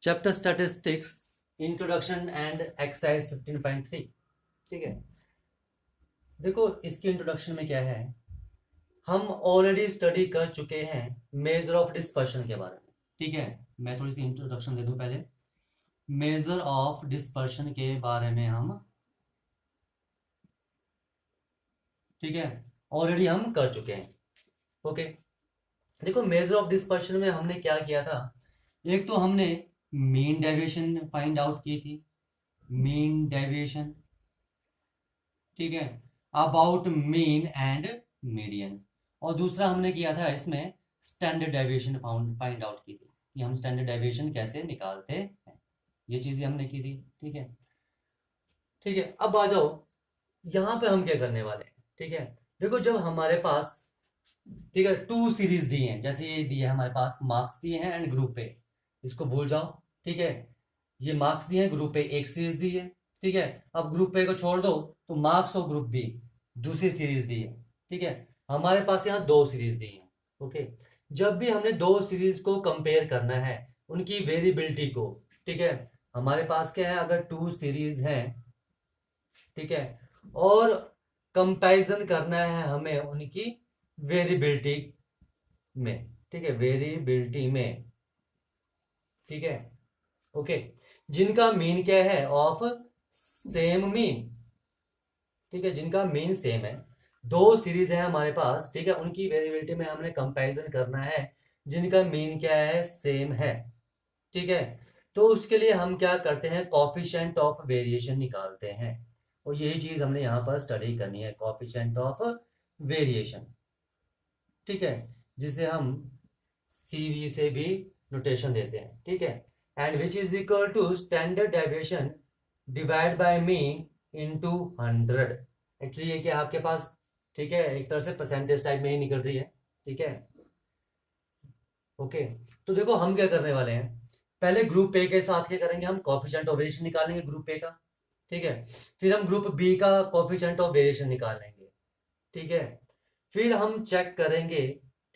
Chapter statistics introduction and exercise 15.3। ठीक है, देखो इसकी इंट्रोडक्शन में क्या है, हम ऑलरेडी स्टडी कर चुके हैं मेजर ऑफ डिस्पर्शन के बारे में। ठीक है, मैं थोड़ी सी इंट्रोडक्शन दे दूं पहले। मेजर ऑफ डिस्पर्शन के बारे में हम, ठीक है, ऑलरेडी हम कर चुके हैं। ओके, देखो मेजर ऑफ डिस्पर्शन में हमने क्या किया था, एक तो हमने मीन डेविएशन फाइंड आउट की थी, मीन डेविएशन, ठीक है, अबाउट मीन एंड मीडियन। और दूसरा हमने किया था इसमें स्टैंडर्ड डेविएशन फाइंड आउट की थी कि हम स्टैंडर्ड डेविएशन कैसे निकालते हैं, ये चीजें हमने की थी। ठीक है, ठीक है, अब आ जाओ यहाँ पे हम क्या करने वाले हैं। ठीक है, देखो जब हमारे पास, ठीक है, टू सीरीज दी हैं, जैसे ये दी है हमारे पास, मार्क्स दिए हैं एंड ग्रुप ए, इसको भूल जाओ। ठीक है, ये मार्क्स दिए हैं, ग्रुप ए एक सीरीज दी है। ठीक है, अब ग्रुप ए को छोड़ दो तो मार्क्स और ग्रुप बी दूसरी सीरीज दी है। ठीक है, हमारे पास यहाँ दो सीरीज दी है। ओके, जब भी हमने दो सीरीज को कंपेयर करना है उनकी वेरिएबिलिटी को, ठीक है, हमारे पास क्या है, अगर टू सीरीज है, ठीक है, और कंपैरिजन करना है हमें उनकी वेरिएबिलिटी में, ठीक है, वेरिएबिलिटी में, ठीक है, ओके, जिनका मीन क्या है, ऑफ सेम मीन, ठीक है, जिनका मीन सेम है, दो सीरीज है हमारे पास, ठीक है, उनकी वेरिएबिलिटी में हमने कंपैरिजन करना है जिनका मीन क्या है, सेम है। ठीक है, तो उसके लिए हम क्या करते हैं, कॉफिशिएंट ऑफ वेरिएशन निकालते हैं, और यही चीज हमने यहाँ पर स्टडी करनी है, कॉफिशिएंट ऑफ वेरिएशन। ठीक है, जिसे हम CV से भी नोटेशन देते हैं। ठीक है, and which is equal to standard deviation divide by mean into 100। Actually ये क्या आपके पास, ठीक है, एक तरह से परसेंटेज टाइप में ही निकल रही है। ठीक है, ओके, तो देखो हम क्या करने वाले हैं, पहले ग्रुप ए के साथ क्या करेंगे, हम कॉफिशिएंट ऑफ वेरिएशन निकालेंगे ग्रुप ए का। ठीक है, फिर हम ग्रुप बी का कॉफिशिएंट ऑफ वेरिएशन निकाल लेंगे। ठीक है, फिर हम चेक करेंगे,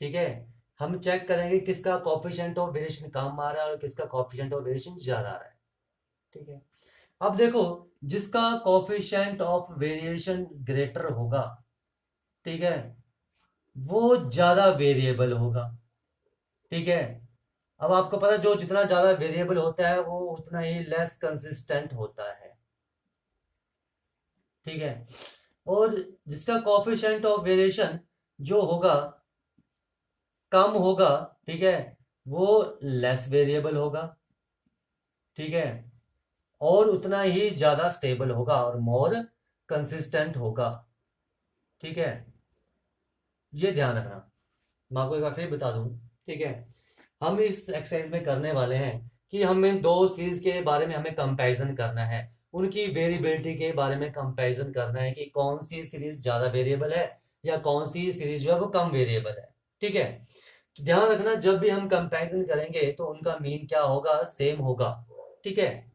ठीक है, हम चेक करेंगे किसका कॉफिशिएंट ऑफ वेरिएशन कम आ रहा है और किसका कॉफिशिएंट ऑफ वेरिएशन ज्यादा आ रहा है। ठीक है, अब देखो जिसका कॉफिशिएंट ऑफ वेरिएशन ग्रेटर होगा, ठीक है, वो ज्यादा वेरिएबल होगा। ठीक है, अब आपको पता है जो जितना ज्यादा वेरिएबल होता है वो उतना ही लेस कंसिस्टेंट होता है। ठीक है, और जिसका कॉफिशिएंट ऑफ वेरिएशन जो होगा, कम होगा, ठीक है, वो लेस वेरिएबल होगा। ठीक है, और उतना ही ज्यादा स्टेबल होगा और मोर कंसिस्टेंट होगा। ठीक है, ये ध्यान रखना, मैं आपको एक बार फिर बता दूं। ठीक है, हम इस एक्सरसाइज में करने वाले हैं कि हमें दो सीरीज के बारे में हमें कंपैरिजन करना है, उनकी वेरिएबिलिटी के बारे में कंपैरिजन करना है कि कौन सी सीरीज ज्यादा वेरिएबल है या कौन सी सीरीज जो है वो कम वेरिएबल है। ठीक है, तो ध्यान रखना जब भी हम कंपैरिजन करेंगे तो उनका मीन क्या होगा, सेम होगा। ठीक है,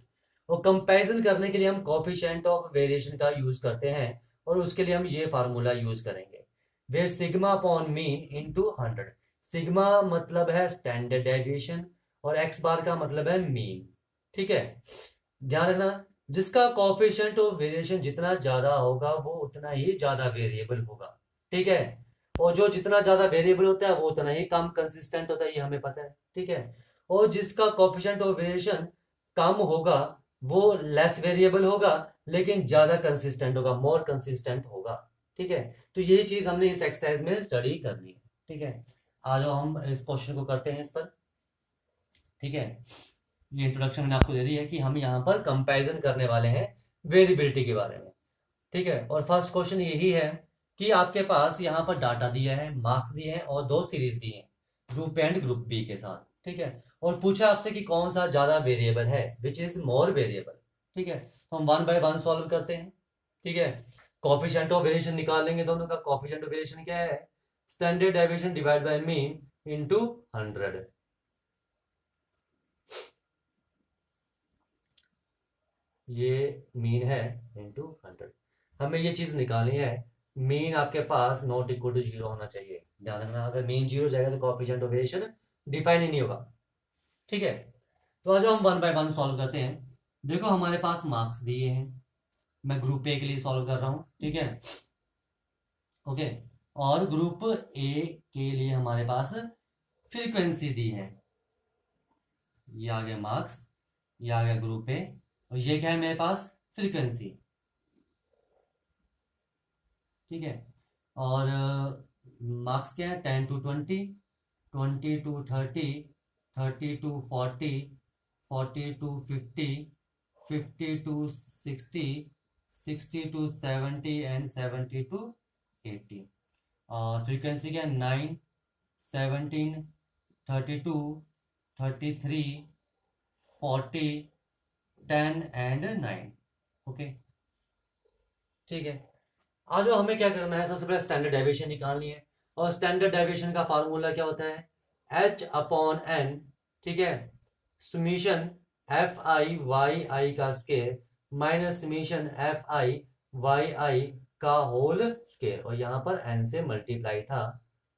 और कंपैरिजन करने के लिए हम कॉफिशिएंट ऑफ वेरिएशन का यूज करते हैं, और उसके लिए हम ये फार्मूला यूज करेंगे, where sigma upon mean into 100। Sigma मतलब है स्टैंडर्ड डेविएशन और एक्स बार का मतलब है मीन। ठीक है, ध्यान रखना जिसका कॉफिशिएंट ऑफ वेरिएशन जितना ज्यादा होगा वो उतना ही ज्यादा वेरिएबल होगा। ठीक है, और जो जितना ज्यादा वेरिएबल होता है वो उतना ही कम कंसिस्टेंट होता है, ये हमें पता है। ठीक है, और जिसका कॉफिशिएंट ऑफ वेरिएशन कम होगा वो लेस वेरिएबल होगा लेकिन ज्यादा कंसिस्टेंट होगा, मोर कंसिस्टेंट होगा। ठीक है, तो यही चीज हमने इस एक्सरसाइज में स्टडी करनी है। ठीक है, आ जाओ हम इस क्वेश्चन को करते हैं इस पर। ठीक है, ये इंट्रोडक्शन मैंने आपको दे दी है कि हम यहाँ पर कंपैरिजन करने वाले हैं वेरिएबिलिटी के बारे में। ठीक है, और फर्स्ट क्वेश्चन यही है कि आपके पास यहाँ पर डाटा दिया है, मार्क्स दिए हैं और दो सीरीज दी हैं group A and group B के साथ। ठीक है, और पूछा आपसे कि कौन सा ज्यादा वेरिएबल है, विच इज मोर वेरिएबल। ठीक है, तो हम वन बाय वन सॉल्व करते हैं। ठीक है, कॉफिशिएंट ऑफ वेरिएशन निकाल लेंगे, दोनों का कॉफिशिएंट ऑफ वेरिएशन क्या है, standard deviation divide by mean into 100। ये मीन है इनटू 100, हमें ये चीज निकालनी है, मीन आपके पास नॉट इक्वल टू जीरो होना चाहिए। ध्यान रखना अगर मीन जीरो जाएगा तो कोएफिशिएंट ऑफ वेरिएशन डिफाइन ही नहीं होगा। ठीक है, तो आज हम 1 बाय 1 सॉल्व करते हैं। देखो हमारे पास मार्क्स दिए हैं, मैं ग्रुप ए के लिए सॉल्व कर रहा हूँ, ठीक है, ओके। और ग्रुप ए के लिए हमारे पास फ्रीक्वेंसी दी है। ये आ गया मार्क्स, ये आ गया ग्रुप ए, और ये क्या है मेरे पास, फ्रीक्वेंसी, ठीक है। और मार्क्स क्या है, 10 to 20, 20 to 30, 30 to 40, 40 to 50, 50 to 60, 60 to 70 and 70 to 80। और फ्रीक्वेंसी क्या है, 9, 17, 32, 33, 40, 10 एंड 9, ओके, ठीक है। आज जो हमें क्या करना है, सबसे पहले स्टैंडर्ड डेविएशन निकालनी है। और स्टैंडर्ड डेविएशन का फार्मूला क्या होता है, h अपॉन n, ठीक है, summation f i y i का square minus summation f i y i का होल स्केयर, और यहाँ पर n से मल्टीप्लाई था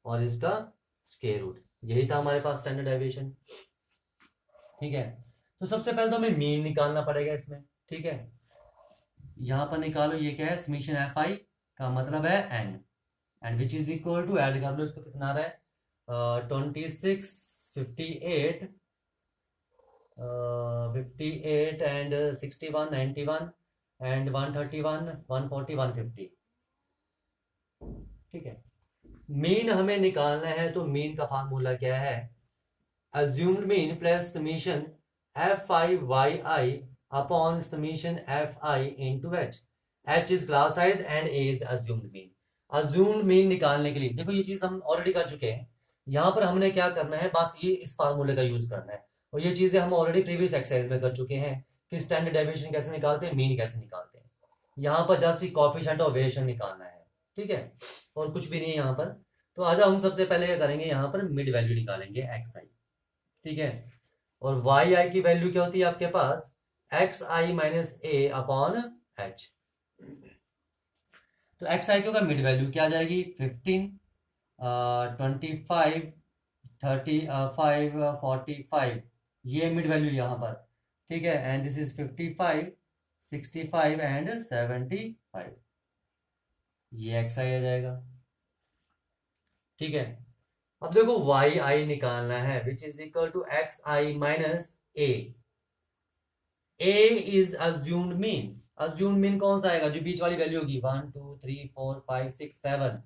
और इसका स्केयर रूट, यही था हमारे पास स्टैंडर्ड डेविएशन, ठीक है। तो सबसे पहले तो हमें मीन निकालना पड़ेगा इसमें, ठीक है। यहाँ पर निकालो, ये क्या है, समीशन एफ आई का मतलब है n, and which is equal to, add कर लो इसको, कितना आ रहा है, 26, 58, 58 एंड 61, 91 एंड 131, 140, 150, ठीक है। मीन हमें निकालना है, तो मीन का फार्मूला क्या है, assumed mean plus summation f i y i upon summation f i into h, h is class size and a is assumed mean। assumed mean निकालने के लिए देखो, ये चीज हम ऑलरेडी कर चुके हैं, यहाँ पर हमने क्या करना है, बस ये इस फार्मूले का यूज करना है, और ये चीजें हम ऑलरेडी प्रीवियस एक्सरसाइज में कर चुके हैं कि स्टैंडर्ड डेविएशन कैसे निकालते हैं, मीन कैसे निकालते हैं। यहाँ पर जस्ट कोएफिशिएंट और वेरिएशन निकालना है, ठीक है, और कुछ भी नहीं है यहाँ पर। तो आज हम सबसे पहले क्या करेंगे, यहाँ पर मिड वैल्यू निकालेंगे एक्स आई, ठीक है। और वाई आई की वैल्यू क्या होती है आपके पास, x i minus A upon H. तो एक्स आई का मिड वैल्यू क्या आ जाएगी, 15, 25, 35, 45, ये मिड वैल्यू यहाँ पर, ठीक है। एंड दिस इज 55, 65 एंड 75, ये एक्स आई आ जाएगा, ठीक है। अब देखो वाई आई निकालना है, which is equal to x i minus a. A is assumed mean, assumed mean कौन सा आएगा, जो बीच वाली वैल्यू होगी, 1 2 3 4 5 6 7,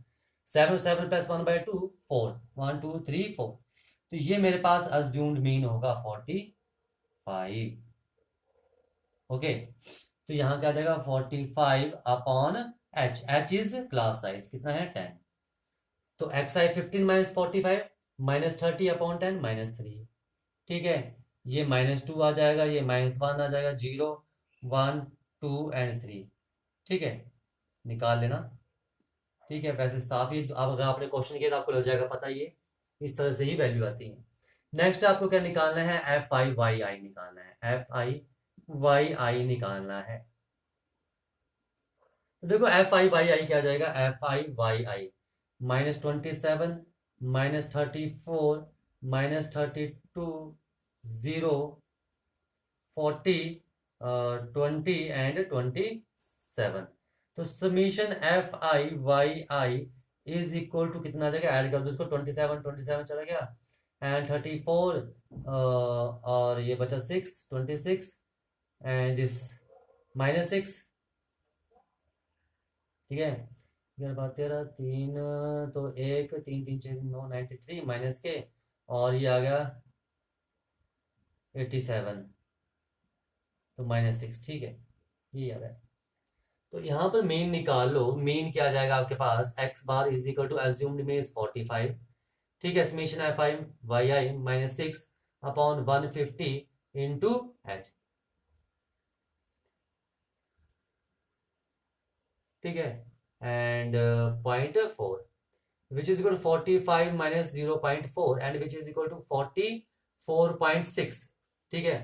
7 7 प्लस 1 बाई 2 4, 1 2 3 4, तो ये मेरे पास अज्यूम्ड मीन होगा 45, ओके। तो यहाँ क्या आ जाएगा, 45 upon H, h is class size, कितना है 10, तो एक्स आई 15 माइनस 45 माइनस 30 अपॉन 10 -3, ठीक है। ये -2 आ जाएगा, ये -1 आ जाएगा, 0 1 2 एंड 3, ठीक है, निकाल लेना, ठीक है। वैसे साफ ही, अब अगर आपने क्वेश्चन किया तो आपको लग जाएगा पता, ये इस तरह से ही वैल्यू आती है। नेक्स्ट आपको क्या निकालना है, एफ आई वाई आई निकालना है, एफ आई वाई आई निकालना है। तो देखो एफ आई वाई आई क्या आ जाएगा, f i y i -27 -34 -32 0 40 20 and 27, तो summation f i y i is equal to कितना आ जाएगा, ऐड कर दो इसको, 27 27 चला गया एंड 34, और ये बचा 6 26 एंड दिस -6, ठीक है। 11 13 3, तो 1 3 3 6 9 93 माइनस के, और ये आ गया 87, तो -6, ठीक है, ये आ रहा है। तो यहाँ पर मीन निकाल लो, मीन क्या आ जाएगा आपके पास, x bar is equal to assumed mean is 45, ठीक है, summation f i y i -6 upon 150 into h, ठीक है, and 0.4 which is equal to 45 minus 0.4 and which is equal to 44.6, ठीक है।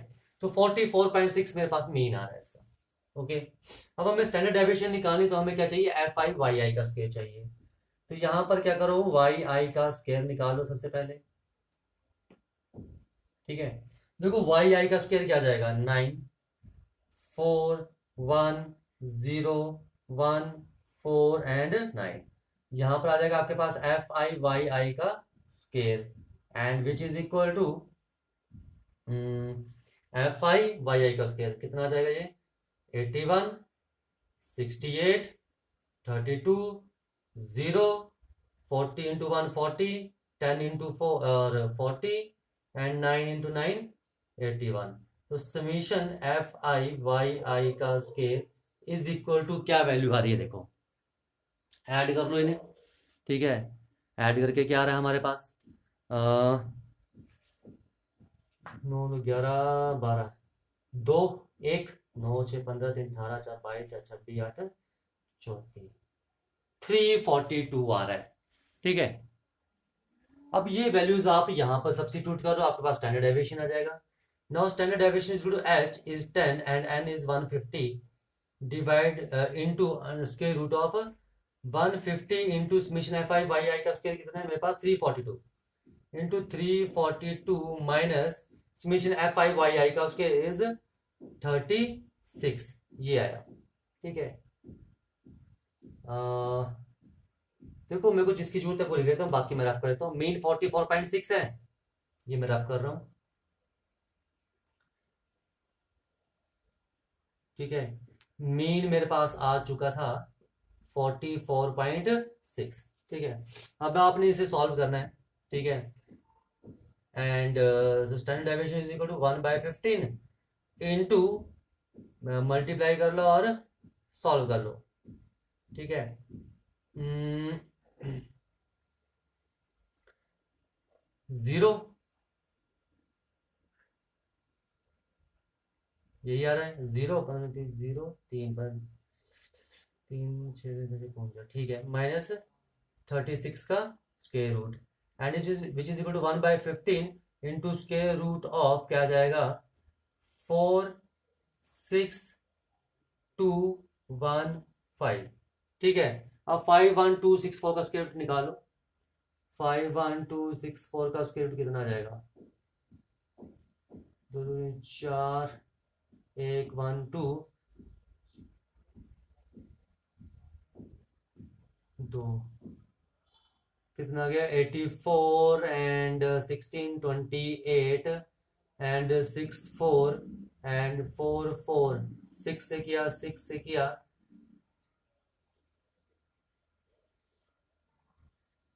तो 44.6 मेरे पास मीन आ रहा है इसका, ओके। अब हमें स्टैंडर्ड डेविएशन निकालनी, तो हमें क्या चाहिए, एफ आई वाई आई का स्केयर चाहिए। तो यहां पर क्या करो, वाई आई का स्केयर निकालो सबसे पहले, ठीक है। देखो वाई आई का स्क्वायर क्या आ जाएगा, 9 4 1 0 1 4 एंड 9। यहां पर आ जाएगा आपके पास एफ आई वाई आई का square and which is equal to f i y i का स्क्वायर कितना आ जाएगा ये, 81 68 32 0 40 इंटू 1 40 10 इंटू 4 और 40 एंड 9 इंटू 9 81। तो summation f i y i का स्क्वायर इज इक्वल टू क्या वैल्यू आ रही है, देखो ऐड कर लो इन्हें, ठीक है। ऐड करके क्या आ रहा है हमारे पास, 9 9 11 12 2 1 9 6 15 3 18 4 22 4 26 8 34 342 आ रहा है, ठीक है। अब ये वैल्यूज आप यहां पर सब्स्टिट्यूट करो, आपके पास स्टैंडर्ड डेविएशन आ जाएगा। Now standard deviation is to h is 10 and n is 150 divide into square root of 150 into summation f i y i का स्क्वायर कितना है मेरे पास 342 into 342 minus summation f i y i का square is 36, ये आया, ठीक है। देखो मेरे को जिसकी जरूरत है वो लिख लेता हूँ, बाकी मैं रफ कर देता हूँ। मीन 44.6 है, ये मैं रफ कर रहा हूँ, ठीक है। मीन मेरे पास आ चुका था 44.6, ठीक है। अब आपने इसे सॉल्व करना है, ठीक है। And standard deviation is equal to 1/15 into multiply कर लो और सॉल्व कर लो, ठीक है। 0 यही आ रहा है, 0 0 3 3 6 ठीक है, माइनस 36 का square root and which is equal to 1/15 into square root of क्या आ जाएगा 4 6 2 1 5, ठीक है। अब 5 1 2 6 4 का स्क्वायर रूट निकालो, 5 1 2 6 4 का स्क्वायर रूट कितना आ जाएगा, 2 2 4 1 1 2 2 कितना आ गया 84 एंड 16 28 एंड 6 4 एंड 4 4 6 से किया 6 से किया,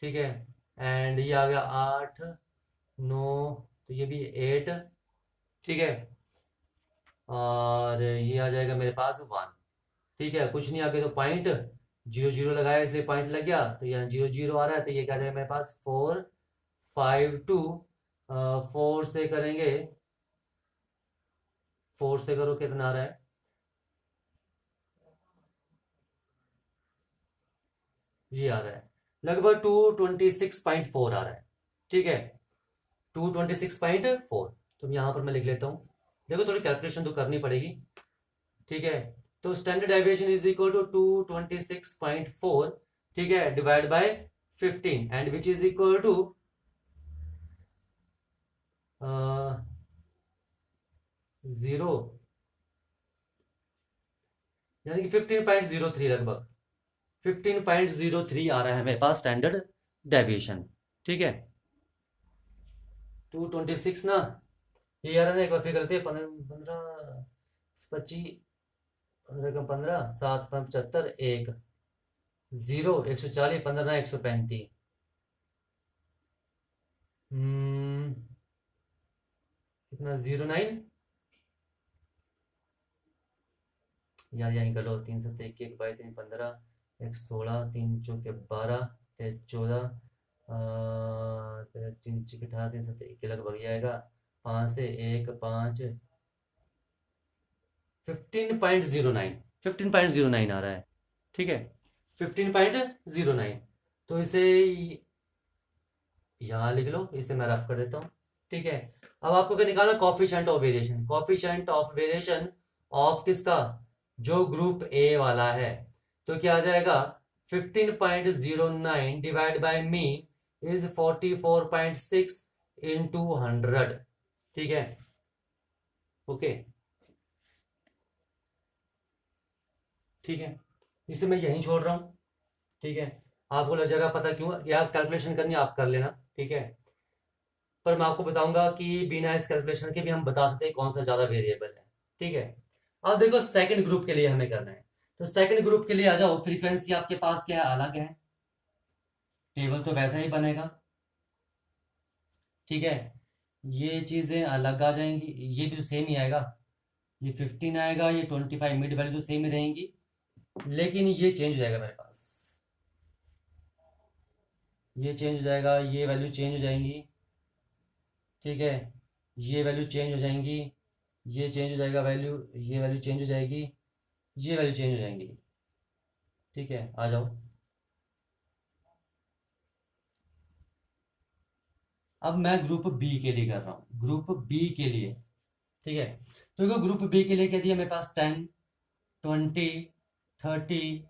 ठीक है। एंड ये आ गया 8 9, तो ये भी 8, ठीक है। और ये आ जाएगा मेरे पास 1, ठीक है। कुछ नहीं आगे तो पॉइंट 0 0 लगाया इसलिए पॉइंट लग गया, तो यहाँ 0 0 आ रहा है, तो ये क्या आ जाएगा मेरे पास 4 5 2 4 से करेंगे, 4 से करो कितना आ रहा है, ये आ रहा है लगभग 226.4 आ रहा है, ठीक है। 226.4, तो यहाँ पर मैं लिख लेता हूँ, देखो थोड़ी कैलकुलेशन तो करनी पड़ेगी, ठीक है। तो standard deviation is equal to 226.4, ठीक है, divide by 15 and which is equal to 0 यानी कि 15.03 लगभग 15.03 आ रहा है मेरे पास स्टैंडर्ड डेविएशन, ठीक है। 226 ना, ये आ रहा है ना, एक बार फिर करते हैं 15 25 15 का 15 7 75 1 0 140 15 135 कितना 09 यार यहीं कर लो, 3 7 1 1 22 3 15 1 16 3 चौके 12 3 14 3 6 18 3 7 1 लगभग जाएगा, 5 से 1 5 15.09 15.09 आ रहा है, ठीक है। 15.09, तो इसे यहाँ लिख लो, इसे मैं रफ कर देता हूँ, ठीक है। अब आपको क्या निकालना, coefficient of variation, coefficient of variation of किसका, जो ग्रुप ए वाला है, तो क्या आ जाएगा 15.09 divide by mean is 44.6 into 100, ठीक है। ओके, ठीक है, इसे मैं यहीं छोड़ रहा हूँ। ठीक है, आपको लग जाएगा पता क्यों, या कैलकुलेशन करनी है आप कर लेना, ठीक है। पर मैं आपको बताऊंगा कि बिना इस कैलकुलेशन के भी हम बता सकते हैं कौन सा ज्यादा वेरिएबल है। ठीक है, अब देखो सेकंड ग्रुप के लिए हमें करना है, तो सेकंड ग्रुप के लिए आ जाओ। फ्रीक्वेंसी आपके पास क्या है, अलग है, टेबल तो वैसा ही बनेगा। ठीक है, ये चीजें अलग आ जाएंगी, ये भी तो सेम ही आएगा, ये 15 आएगा, ये 25, मिड वैल्यू तो सेम ही रहेंगी, लेकिन ये चेंज हो जाएगा मेरे पास, ये चेंज हो जाएगा, ये वैल्यू चेंज हो जाएंगी। ठीक है, ये वैल्यू चेंज हो जाएंगी, ये चेंज हो जाएगा वैल्यू, ये वैल्यू चेंज हो जाएगी, ये वैल्यू चेंज हो जाएंगी। ठीक है, आ जाओ। अब मैं ग्रुप बी के लिए कर रहा हूँ, ग्रुप बी के लिए। ठीक है, तो देखो ग्रुप बी के लिए क्या दिया मेरे पास, 10, 20, 30,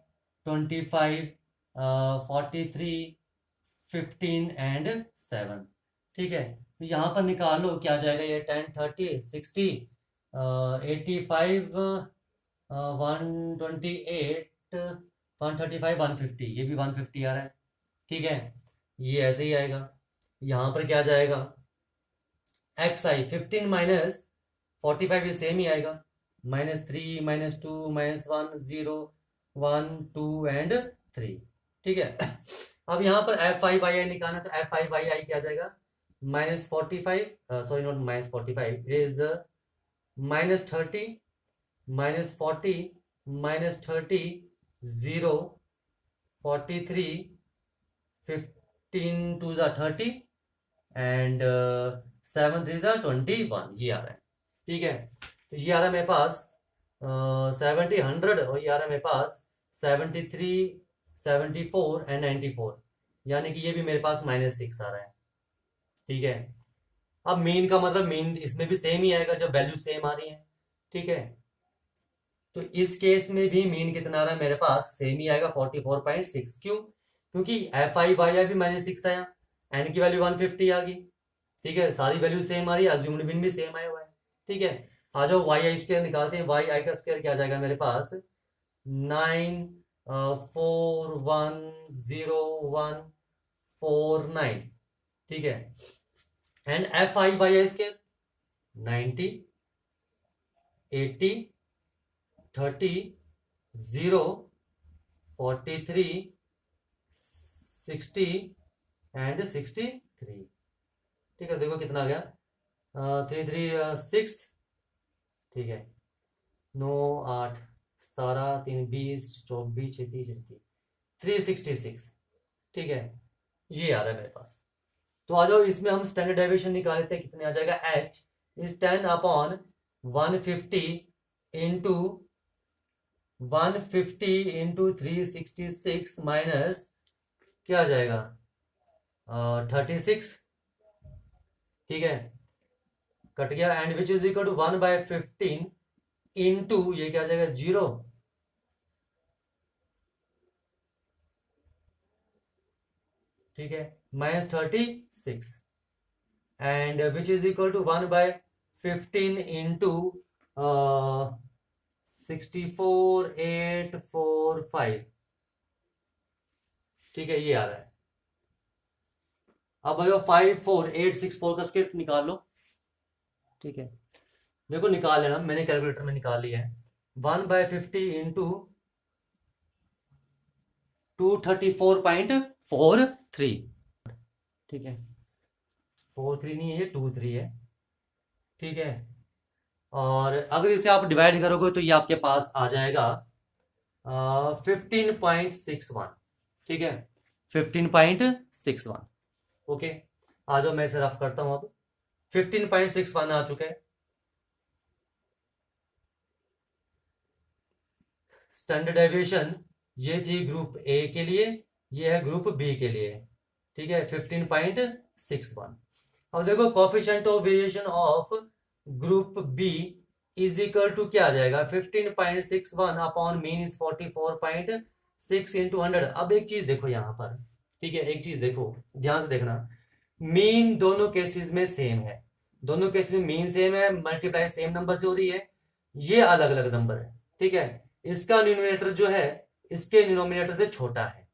25, 43, 15 एंड 7। ठीक है, तो यहाँ पर निकालो क्या जाएगा, ये 10, 30, 60, 85, 128, 135, 150, ये भी 150 आ रहा है। ठीक है, ये ऐसे ही आएगा। यहाँ पर क्या जाएगा, एक्स आई 15 माइनस 45, ये सेम ही आएगा, -3, -2, -1, 0, 1, 2 एंड 3। ठीक है, अब यहाँ पर एफ आई वाई आई निकालना, तो एफ आई वाई आई क्या जाएगा, -45, सॉरी नॉट -45, इज -30, -40, -30, 0, 43, 15 टू ज़ा 30 एंड 7 3 ज़ा 21, ये आ रहा है। ठीक है, तो ये आ रहा है मेरे पास 70, 100, और ये आ रहा है मेरे पास 73, 74 एंड 94, यानी कि ये भी मेरे पास -6 आ रहा है। ठीक है, अब मीन का मतलब मीन इसमें भी सेम ही आएगा जब वैल्यू सेम आ रही है। ठीक है, तो इस केस में भी मीन कितना आ रहा है मेरे पास, सेम ही आएगा 44.6। क्यों, क्योंकि एफ आई वाई आई भी -6 आया, एन की वैल्यू 150 आ गई। ठीक है, सारी वैल्यू सेम आ रही है, अज्यूम्ड मीन भी सेम आया हुआ है। ठीक है, आ जाओ वाई आई स्क्वायर निकालते हैं। वाई आई का स्क्वायर क्या आ जाएगा मेरे पास, 9410149। ठीक है, and f i y i square 90, 80, 30, 0, 43, 60 and 63। ठीक है, देखो कितना आ गया, 3 3 6। ठीक है, 9 8 17 3 20 24 36 36, 366। ठीक है, ये आ रहा है मेरे पास। तो आ जाओ इसमें हम स्टैंडर्ड डेविएशन निकाल लेते हैं, कितने आ जाएगा, h is 10/150 into 150 into 366 minus क्या आ जाएगा, 36। ठीक है, कट गया, and which is equal to 1/15 into ये क्या आ जाएगा, 0। ठीक है, -36, and which is equal to 1/15 into 64,845। ठीक है, ये आ रहा है। अब भाई 54,864 का स्क्रिप्ट निकाल लो। ठीक है, देखो निकाल लेना, मैंने कैलकुलेटर में निकाल लिया है। 1/50 इंटू 234.43। ठीक है, 43 नहीं है, ये 23 है। ठीक है, और अगर इसे आप डिवाइड करोगे तो ये आपके पास आ जाएगा 15.61। ठीक है, 15.61। ओके, आ जाओ मैं इसे रफ करता हूं। अब 15.61 आ चुका है। स्टैंडर्ड डेविएशन ये थी ग्रुप ए के लिए, ये है ग्रुप बी के लिए। ठीक है, 15.61। अब देखो coefficient of variation of group B is equal to क्या आ जाएगा, 15.61 अपॉन मीन इज 44.6 इंटू 100। अब एक चीज देखो यहाँ पर, ठीक है, एक चीज देखो, ध्यान से देखना, मीन दोनों केसेस में सेम है, दोनों केस में मीन सेम है, मल्टीप्लाई सेम नंबर से हो रही है, ये अलग अलग नंबर है, ठीक है। इसका न्यूमरेटर जो है इसके डिनोमिनेटर से छोटा है,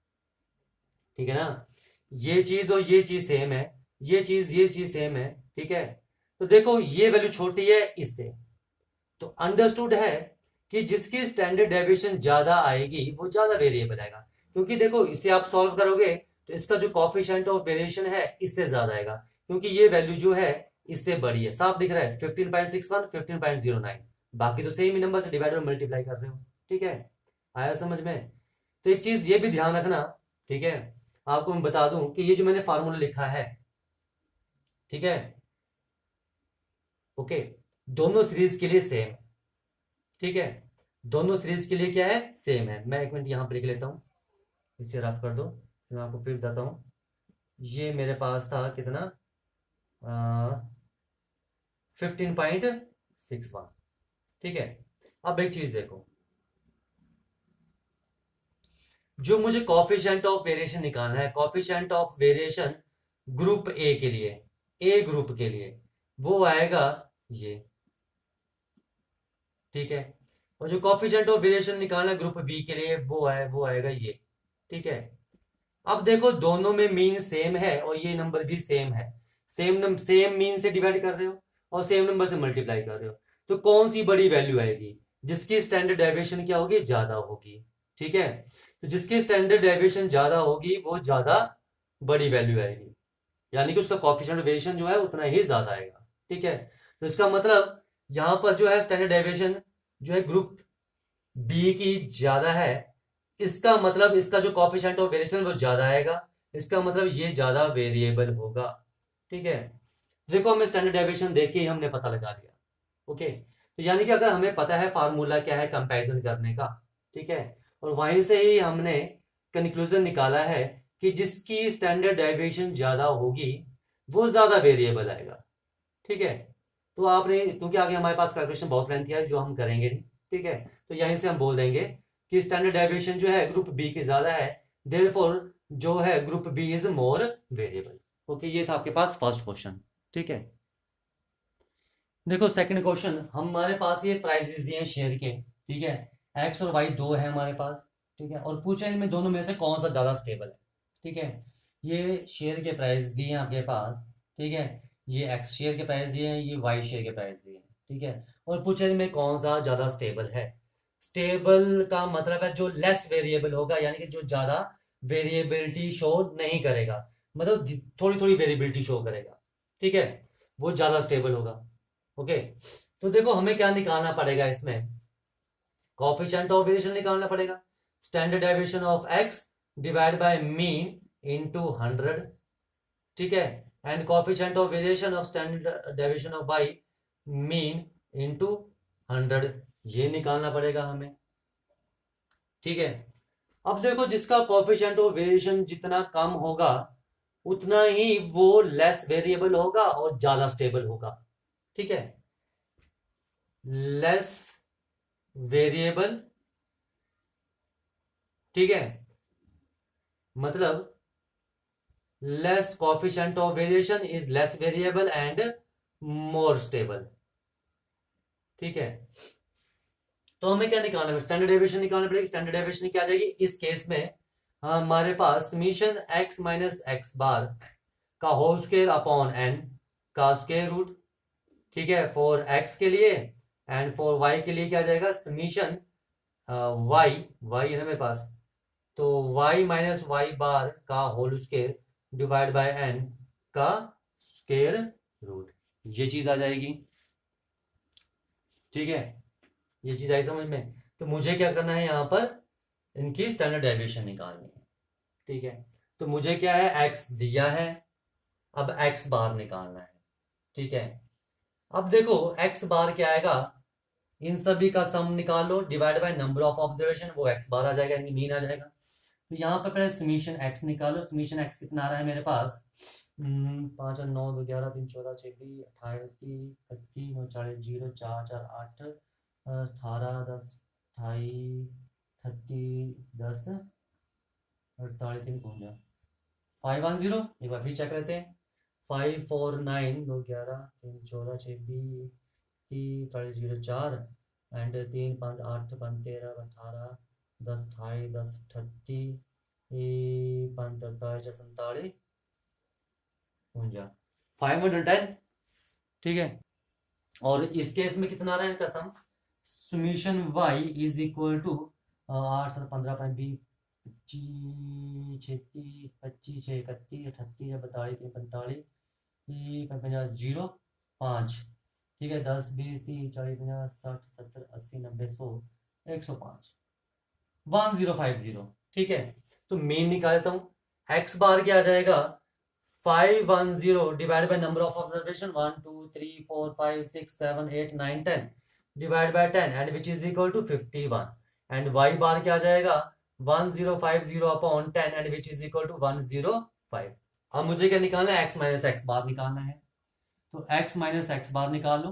ठीक है ना। ये चीज और ये चीज सेम है, ये चीज सेम है, ठीक है। तो देखो ये वैल्यू छोटी है इससे, तो अंडरस्टूड है कि जिसकी स्टैंडर्ड डेविएशन ज्यादा आएगी वो ज्यादा वेरिएबल आएगा, क्योंकि देखो इसे आप सॉल्व करोगे तो इसका जो कॉफिशिएंट ऑफ वेरिएशन है इससे ज्यादा आएगा, क्योंकि ये वैल्यू जो है इससे बड़ी है, साफ दिख रहा है 15.61 15.09, बाकी तो सेम ही नंबर से डिवाइड और मल्टीप्लाई कर रहे हो, ठीक है। आया समझ में। तो एक चीज ये भी ध्यान रखना, ठीक है, आपको मैं बता दूं कि ये जो मैंने फार्मूला लिखा है, ठीक है, ओके, दोनों सीरीज के लिए सेम है, ठीक है, दोनों सीरीज के लिए क्या है, सेम है। मैं एक मिनट यहां पर लिख लेता हूं, इसे रफ कर दो, मैं आपको फिर बताता हूं। ये मेरे पास था कितना, 15.61, ठीक है। अब एक चीज देखो, जो मुझे कॉफिशिएंट ऑफ वेरिएशन निकालना है, coefficient of variation group A के लिए, ए ग्रुप के लिए वो आएगा ये, ठीक है। और जो कॉफिशिएंट ऑफ वेरिएशन निकालना है ग्रुप बी के लिए वो आएगा ये, ठीक है। अब देखो दोनों में मीन सेम है और ये नंबर भी सेम है, सेम मीन से डिवाइड कर रहे हो और सेम नंबर से मल्टीप्लाई कर रहे हो, तो कौन सी बड़ी वैल्यू आएगी, जिसकी स्टैंडर्ड डेविएशन क्या होगी, ज्यादा होगी, ठीक है। तो जिसकी स्टैंडर्ड डेविएशन ज्यादा होगी वो ज्यादा बड़ी वैल्यू आएगी, यानी कि उसका कॉफिशिएंट वेरिएशन जो है उतना ही ज्यादा आएगा, ठीक है। तो इसका मतलब यहां पर जो है स्टैंडर्ड डेविएशन जो है ग्रुप बी की ज्यादा है, इसका मतलब इसका जो कॉफिशिएंट ऑफ वेरिएशन वो ज्यादा आएगा, इसका मतलब ये ज्यादा वेरिएबल होगा, ठीक है। देखो हमें स्टैंडर्ड डेविएशन देख के ही हमने पता लगा लिया, ओके। तो यानी कि अगर हमें पता है फार्मूला क्या है कंपैरिजन करने का, ठीक है, और वहीं से ही हमने कंक्लूजन निकाला है कि जिसकी स्टैंडर्ड डेविएशन ज्यादा होगी वो ज्यादा वेरिएबल आएगा, ठीक है। तो आपने, क्योंकि आगे हमारे पास कैलकुलेशन बहुत लेंथी है जो हम करेंगे नहीं, ठीक है, तो यहीं से हम बोल देंगे कि स्टैंडर्ड डेविएशन जो है ग्रुप बी की ज्यादा है, देयरफॉर जो है group B is more variable, okay. ये था आपके पास फर्स्ट क्वेश्चन, ठीक है। देखो सेकंड क्वेश्चन, हमारे पास ये प्राइजेस दिए हैं शेयर के, ठीक है, एक्स और वाई दो है हमारे पास, ठीक है, और पूछा इनमें दोनों में से कौन सा ज्यादा स्टेबल है, ठीक है। ये शेयर के प्राइस दिए हैं आपके पास, ठीक है, ये एक्स शेयर के प्राइस दिए हैं, ये वाई शेयर के प्राइस दिए हैं, ठीक है, और पूछा इनमें कौन सा ज्यादा स्टेबल है। स्टेबल का मतलब है जो लेस वेरिएबल होगा, यानी कि जो ज्यादा वेरिएबिलिटी शो नहीं करेगा, मतलब थोड़ी थोड़ी वेरिएबिलिटी शो करेगा, ठीक है, वो ज्यादा स्टेबल होगा, ओके। तो देखो हमें क्या निकालना पड़ेगा इसमें, कोएफिशिएंट ऑफ वेरिएशन निकालना पड़ेगा, standard deviation of x divide by mean into 100, ठीक है, and coefficient of variation of standard deviation of y mean into 100, ये निकालना पड़ेगा हमें, ठीक है। अब देखो जिसका कोएफिशिएंट ऑफ वेरिएशन जितना कम होगा उतना ही वो लेस वेरिएबल होगा और ज्यादा स्टेबल होगा, ठीक है। लेस वेरिएबल, ठीक है, मतलब less coefficient of variation is less variable and more stable, ठीक है। तो हमें क्या निकालना है, स्टैंडर्ड डेविएशन निकालना पड़ेगी। स्टैंडर्ड डेविएशन क्या आ जाएगी इस केस में, हमारे पास summation x minus x bar का होल स्क्वायर अपॉन एन का स्क्वायर रूट, ठीक है, फॉर एक्स के लिए, एंड फॉर वाई के लिए क्या आ जाएगा समीशन वाई, वाई है ना मेरे पास, तो y माइनस वाई बार का whole square divide by n का स्क्वायर रूट, ये चीज आ जाएगी, ठीक है। ये चीज आई समझ में। तो मुझे क्या करना है यहाँ पर, इनकी स्टैंडर्ड डेविएशन निकालनी है, ठीक है। तो मुझे क्या है x दिया है, अब x बार निकालना है, ठीक है। अब देखो x बार क्या आएगा, इन सभी का सम निकालो divide by number of observation, वो x बार आ जाएगा, यानी मीन आ जाएगा। तो यहाँ पर पहले समीशन एक्स निकालो, समीशन एक्स कितना आ रहा है मेरे पास, 5 और 9 2 11 3 14 26 28 30 9 40 0 4 4 8 18 10 28 30 10 48 3 510, एक बार फिर चेक करते हैं, 549 2 11 3 14 6 20 30 40 0 4 एंड 3 5 8 5 13 18 10 28 10 38 5 43 47 510, ठीक है। और इस केस में कितना रहा है इनका sum, summation y is equal to 8 7 15 5 20 25 36 25 6 31 38 42 3 45 50 0 5, ठीक है। 10 20 30 40 50 60 70 80 90 100 105 1050, ठीक है। तो मीन निकालता हूँ, एक्स बार क्या आ जाएगा 510 divide by number of observation 1 2 3 4 5 6 7 8 9 10 divide by 10 and which is equal to 51 and y bar क्या आ जाएगा 1050 upon 10 and which is equal to 105। अब मुझे क्या निकालना है, एक्स माइनस एक्स बार निकालना है, तो एक्स माइनस एक्स बार निकाल लो,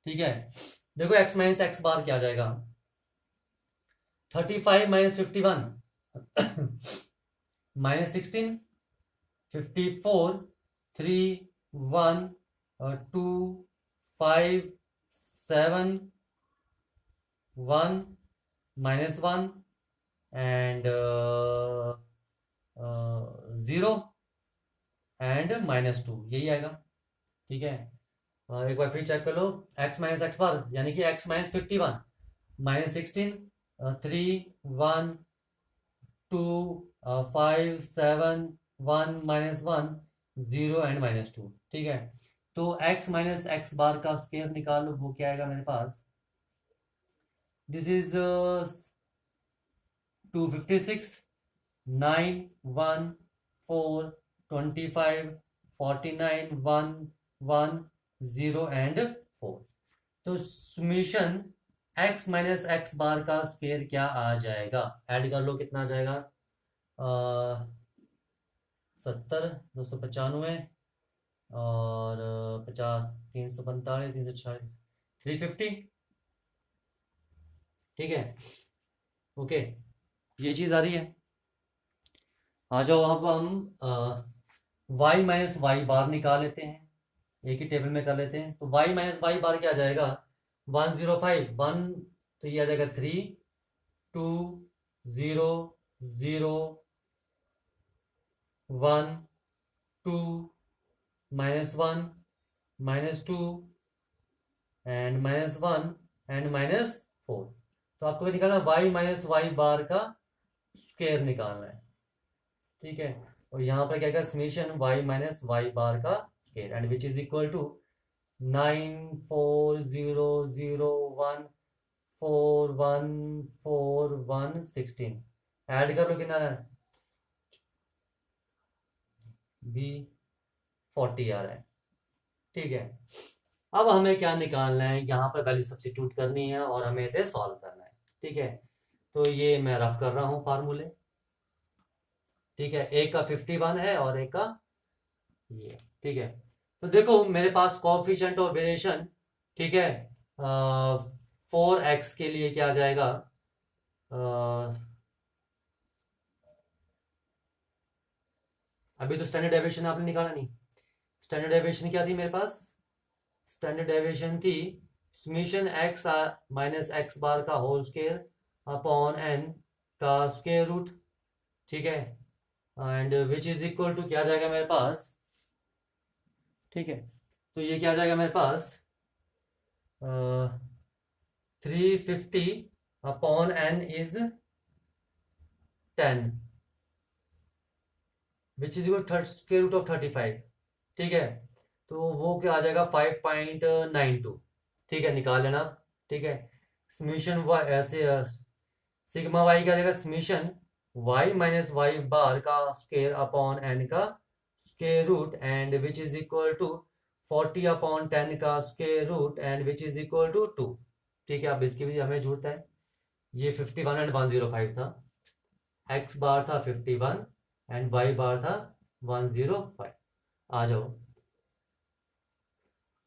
ठीक है। देखो एक्स माइनस एक्स बार क्या आ जाएगा 35 minus 51 minus 16 54 3 1 2 5 7 1 minus 1 and 0 and minus 2, यही आएगा, ठीक है। एक बार फिर चेक कर लो, x माइनस एक्स बार यानी कि x minus 51 minus 16 3 1 2 5 7 1 minus 1 0 and minus 2, ठीक है। तो x माइनस एक्स बार का स्क्वायर निकाल लो, वो क्या आएगा मेरे पास, दिस इज 256 9 1 4 25 49 1 1 0 एंड 4। तो summation x minus x bar का स्क्वायर क्या आ जाएगा, ऐड कर लो, कितना आ जाएगा 70 295 और 50 345 346 350, ठीक है। ओके, ये चीज आ रही है। आ जाओ अब हम y माइनस वाई बार निकाल लेते हैं, एक ही टेबल में कर लेते हैं। तो y माइनस वाई बार क्या आ जाएगा 105 1, तो ये आ जाएगा 3 2 0 0 1 2 minus 1 minus 2 and minus 1 and minus 4। तो आपको निकालना y माइनस वाई बार का स्क्वायर निकालना है, ठीक है। और यहाँ पर क्या क्या summation y minus y bar का square and which is equal to 9 4 0 0 1 4 1 4 1 16, add कर लो कितना है b 40 आ रहा है, ठीक है। अब हमें क्या निकालना है, यहाँ पर वैल्यू सब्स्टिट्यूट करनी है और हमें इसे सॉल्व करना है, ठीक है। तो ये मैं रफ कर रहा हूँ फार्मूले, ठीक है। एक का 51 है और एक का ये, ठीक है। तो देखो मेरे पास कोएफिशिएंट ऑफ वेरिएशन, ठीक है, 4x के लिए क्या आ जाएगा अभी तो स्टैंडर्ड डेविएशन आपने निकाला नहीं, स्टैंडर्ड डेविएशन क्या थी मेरे पास, स्टैंडर्ड डेविएशन थी summation x minus x bar का होल स्क्वायर अपॉन n का स्क्वायर रूट, ठीक है, and which is equal to क्या जाएगा मेरे पास, ठीक है। तो ये क्या जाएगा मेरे पास 350 upon n is 10 which is equal square root of 35, ठीक है। तो वो क्या आ जाएगा 5.92, ठीक है, निकाल लेना, ठीक है। समीशन वाई ऐसे सिग्मा वाई क्या जाएगा summation y minus y bar का स्क्वायर अपॉन n का square root and which is equal to 40 upon 10 का square root and which is equal to 2, ठीक है। अब इसकी भी हमें जरूरत है, ये 51 एंड 105 था, x बार था 51 एंड y बार था 105। आ जाओ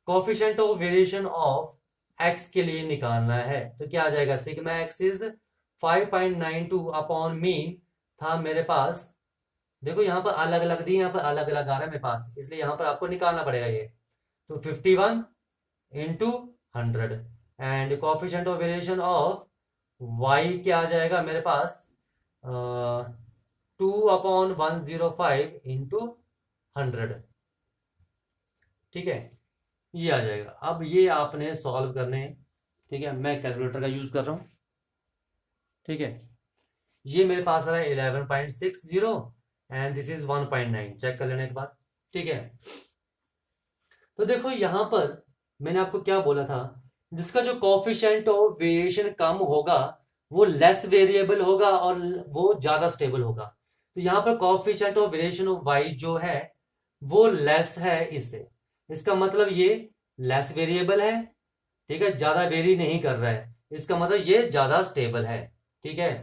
coefficient of variation of x के लिए निकालना है, तो क्या आ जाएगा sigma x is 5.92 upon mean था मेरे पास देखो यहाँ पर अलग अलग दी, यहाँ पर अलग अलग आ रहा है मेरे पास, इसलिए यहाँ पर आपको निकालना पड़ेगा ये। तो 51 into 100 and coefficient of variation of y क्या आ जाएगा मेरे पास, 2/105 इंटू 100। ठीक है, ये आ जाएगा। अब ये आपने सॉल्व करने हैं। ठीक है, मैं कैलकुलेटर का यूज कर रहा हूँ। ठीक है, ये मेरे पास आ रहा है 11.60 एंड दिस इज 1.9। चेक कर लेने के बाद। ठीक है, तो देखो यहां पर मैंने आपको क्या बोला था, जिसका जो कोफिशिएंट ऑफ वेरिएशन कम होगा वो लेस वेरिएबल होगा और वो ज्यादा स्टेबल होगा। तो यहाँ पर coefficient of variation of y जो है वो लेस है इससे, इसका मतलब ये लेस वेरिएबल है। ठीक है, ज्यादा वेरी नहीं कर रहा है, इसका मतलब ये ज्यादा स्टेबल है। ठीक है,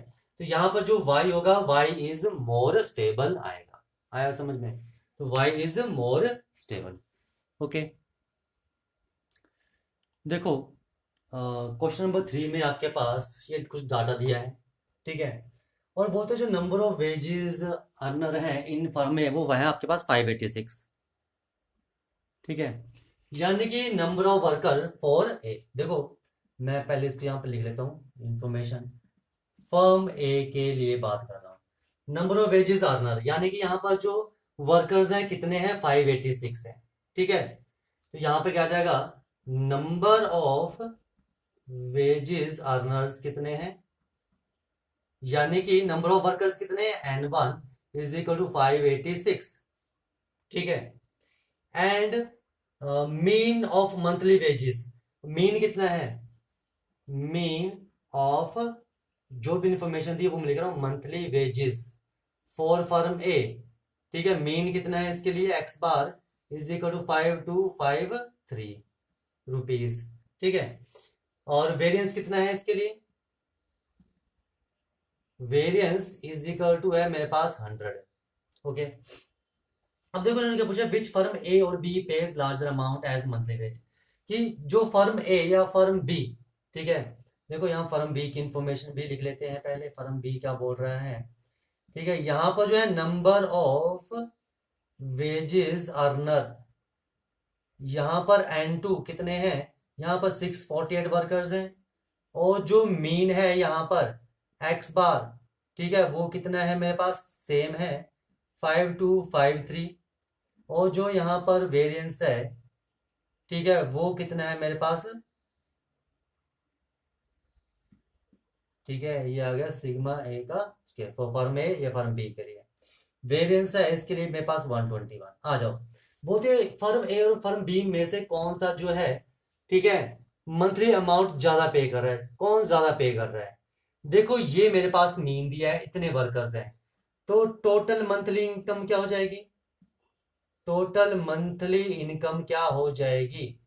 तो यहां पर जो y होगा y इज मोर स्टेबल आएगा। आया समझ में? तो y is more stable. Okay, देखो क्वेश्चन नंबर 3 में आपके पास ये कुछ डाटा दिया है। ठीक है, और बोलते जो नंबर ऑफ वेजेस अर्नर है इन फर्म में वो है आपके पास 586। ठीक है, यानी कि number of worker for a, देखो मैं पहले इसको यहाँ पे लिख लेता हूँ इंफॉर्मेशन। फर्म ए के लिए बात कर रहा हूँ। नंबर ऑफ वेजेस अर्नर यानी कि यहाँ पर जो वर्कर्स हैं कितने हैं, 586 है। ठीक है, तो यहाँ पे क्या आ जाएगा, नंबर ऑफ वेजेस अर्नर्स कितने हैं, यानी कि नंबर ऑफ वर्कर्स कितने हैं, N1 इज इक्वल टू 586। ठीक है, and mean of monthly wages, mean कितना है, मीन ऑफ जो भी इंफॉर्मेशन दी वो मैं लिख रहा हूं, monthly wages for firm A. ठीक है, मीन कितना है इसके लिए, x bar is equal to 5253 rupees. ठीक है, और वेरिएंस कितना है इसके लिए, वेरिएंस इज इक्वल टू है मेरे पास 100। ओके, अब देखो इन्होंने क्या पूछा, विच फर्म ए और B pays larger amount as monthly wage, कि जो फर्म ए या फर्म बी। ठीक है, देखो यहाँ फर्म बी की इंफॉर्मेशन भी लिख लेते हैं पहले, फर्म बी क्या बोल रहा है। ठीक है, यहां पर जो है नंबर ऑफ वेजेस अर्नर, यहां पर N2 कितने हैं, यहां पर 648 वर्कर्स हैं, और जो मीन है यहां पर एक्स बार, ठीक है, वो कितना है मेरे पास, सेम है 5253। और जो यहाँ पर वेरिएंस है, ठीक है, वो कितना है मेरे पास, ठीक है, ये आ गया सिग्मा ए का स्क्वायर फॉर फर्म ए या फर्म बी के लिए। वेरिएंस है इसके लिए मेरे पास 121। आ जाओ, बोलते फर्म ए और फर्म बी में से कौन सा जो है, ठीक है, मंथली अमाउंट ज्यादा पे कर रहा है, कौन ज्यादा पे कर रहा है। देखो ये मेरे पास मीन दिया है, इतने वर्कर्स हैं, तो टोटल मंथली इनकम क्या हो जाएगी, टोटल मंथली इनकम क्या हो जाएगी,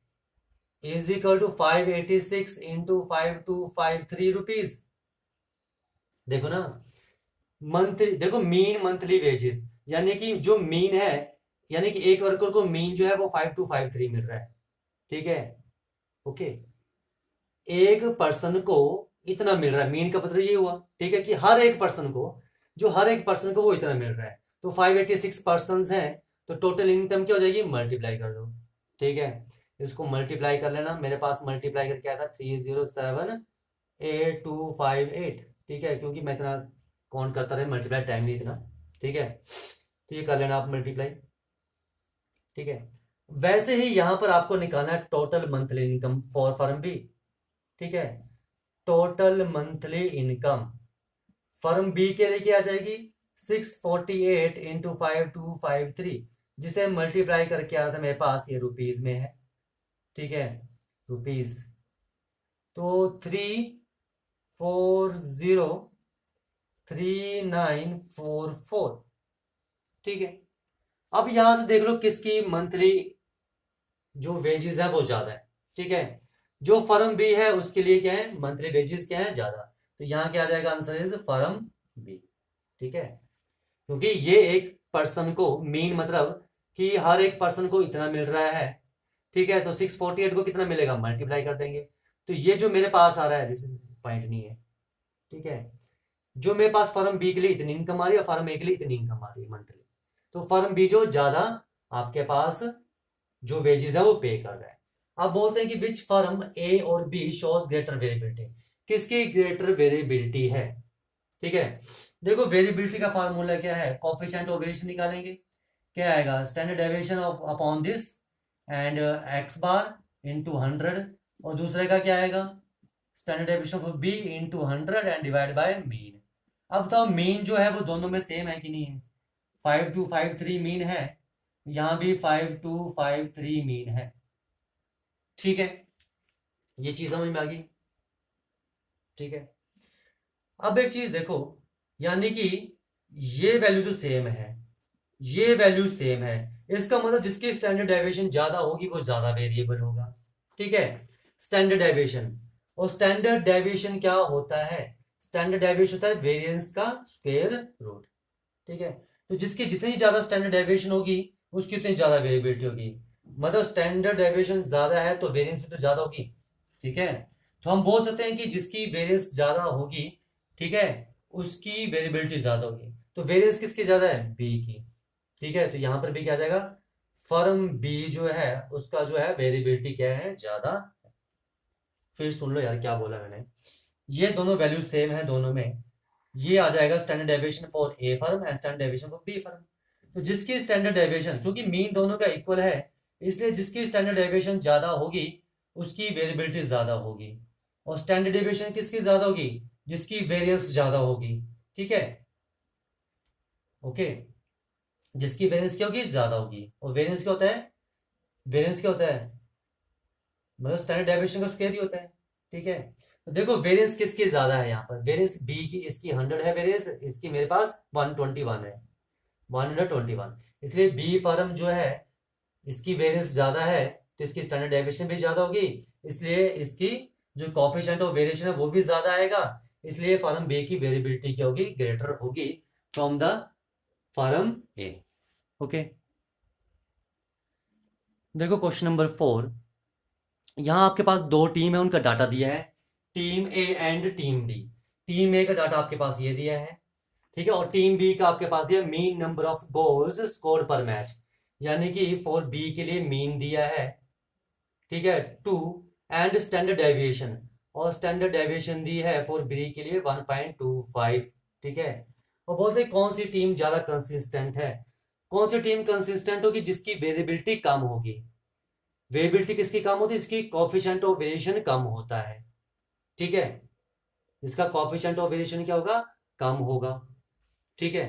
is equal to 586 into 5253 rupees. देखो ना, मंथली, देखो मीन मंथली वेजेस, यानी कि जो मीन है, यानी कि एक वर्कर को मीन जो है वो 5253 मिल रहा है। ठीक है, ओके, एक पर्सन को इतना मिल रहा है, मीन का मतलब ये हुआ, ठीक है, कि हर एक पर्सन को, जो हर एक पर्सन को वो इतना मिल रहा है। तो 586 पर्सन हैं, तो टोटल इनकम क्या हो जाएगी, मल्टीप्लाई कर दो। ठीक है, इसको मल्टीप्लाई कर लेना, मेरे पास मल्टीप्लाई करके आया था 3078 ठीक है, क्योंकि मैं इतना काउंट करता रहे, मल्टीप्लाई टाइम नहीं इतना। ठीक है, तो ये कर लेना आप मल्टीप्लाई। ठीक है, वैसे ही यहां पर आपको निकालना है total monthly income for firm B. ठीक है, total monthly income firm B के लिए क्या आ जाएगी, 648 इंटू 5253, जिसे मल्टीप्लाई करके आया था मेरे पास, ये रुपीज में है। ठीक है, रुपीज, तो 3403944। ठीक है, अब यहां से देख लो किसकी मंथली जो वेजेस है वो ज्यादा है। ठीक है, जो फर्म बी है उसके लिए क्या है, मंथली वेजेस क्या है, ज्यादा। तो यहाँ क्या आ जाएगा, आंसर इज फर्म बी। ठीक है, क्योंकि ये एक पर्सन को मीन मतलब कि हर एक पर्सन को इतना मिल रहा है। ठीक है, तो 648 को कितना मिलेगा, मल्टीप्लाई कर देंगे। तो ये जो मेरे पास आ रहा है, दिस पॉइंट नहीं है। ठीक है, जो मेरे पास फर्म बी के लिए इतनी इनकम आ रही है और फर्म ए के लिए इतनी इनकम आ रही है मंथली। तो फर्म बी जो ज्यादा आपके पास जो वेजेस है वो पे कर रहा है। अब बोलते हैं कि विच फर्म ए और बी शोज ग्रेटर वेरिएबिलिटी, किसकी ग्रेटर वेरिएबिलिटी है। ठीक है, देखो वेरिएबिलिटी का फार्मूला क्या है, कोफिशिएंट ऑफ वेरिएशन निकालेंगे, क्या आएगा, standard deviation of upon this and x bar into 100, और दूसरे का क्या आएगा, standard deviation of B into 100 and divide by mean. अब बताओ मीन जो है वो दोनों में सेम है कि नहीं है, 5253 मीन है, यहां भी 5253 मीन है। ठीक है, ये चीज समझ में आ गई। ठीक है, अब एक चीज देखो, यानी कि ये वैल्यू तो सेम है, ये वैल्यू सेम है, इसका मतलब जिसकी स्टैंडर्ड डेविएशन ज्यादा होगी वो ज्यादा वेरिएबल होगा। ठीक है, स्टैंडर्ड डेविएशन, और स्टैंडर्ड डेविएशन क्या होता है, स्टैंडर्ड डेविएशन होता है वेरिएंस का स्क्वायर रूट। ठीक है, तो जिसकी जितनी ज्यादा स्टैंडर्ड डेविएशन होगी उसकी उतनी ज्यादा वेरिएबिलिटी होगी, मतलब स्टैंडर्ड डेविएशन ज्यादा है तो वेरिएंस तो ज्यादा होगी। ठीक है, तो हम बोल सकते हैं कि जिसकी वेरिएंस ज्यादा होगी, ठीक है, उसकी वेरिएबिलिटी ज्यादा होगी। तो वेरिएंस किसकी ज्यादा है, बी की। ठीक है, तो यहां पर भी क्या आ जाएगा, फर्म बी जो है उसका जो है वेरिएबिलिटी क्या है, ज्यादा। फिर सुन लो यार क्या बोला मैंने, ये दोनों वैल्यू सेम है दोनों में, ये आ जाएगा standard deviation for A firm and standard deviation for B firm. तो जिसकी स्टैंडर्ड डेविएशन, क्योंकि मीन दोनों का इक्वल है, इसलिए जिसकी स्टैंडर्ड डेविएशन ज्यादा होगी उसकी वेरिएबिलिटी ज्यादा होगी, और स्टैंडर्ड डेविएशन किसकी ज्यादा होगी, जिसकी वेरिएंस ज्यादा होगी। ठीक है, ओके, जिसकी वेरिएंस क्या होगी, ज्यादा होगी, और वेरिएंस क्या होता है, वेरिएंस क्या होता है, मतलब स्टैंडर्ड डेविएशन का स्क्वायर ही होता है। ठीक है, तो देखो वेरिएंस किसकी ज्यादा है, यहाँ पर वेरिएंस बी की, इसकी 100 है वेरिएंस, इसकी मेरे पास 121 है, 121, इसलिए बी फर्म जो है इसकी वेरिएंस ज्यादा है तो इसकी स्टैंडर्ड डेविएशन भी ज्यादा होगी, इसलिए इसकी जो कोफिशिएंट ऑफ वेरिएशन है वो भी ज्यादा आएगा, इसलिए फर्म बी की वेरिएबिलिटी क्या होगी, ग्रेटर होगी from the firm A. Okay, देखो क्वेश्चन नंबर 4, यहां आपके पास दो टीम है, उनका डाटा दिया है, team A and team B. Team A का डाटा आपके पास ये दिया है, ठीक है, और टीम बी का आपके पास दिया mean number of goals scored पर मैच, यानी कि फॉर बी के लिए मीन दिया है, ठीक है, 2 एंड स्टैंडर्ड डेविएशन, और स्टैंडर्ड डेविएशन दी है फॉर बी के लिए 1.25। ठीक है, और बोलते हैं कौन सी टीम ज्यादा कंसिस्टेंट है, कौन सी टीम कंसिस्टेंट होगी, जिसकी वेरिएबिलिटी कम होगी। वेरिएबिलिटी किसकी कम होती है, इसकी कोफिशिएंट ऑफ वेरिएशन कम होता है। ठीक है, इसका कोफिशिएंट ऑफ वेरिएशन क्या होगा, कम होगा। ठीक है,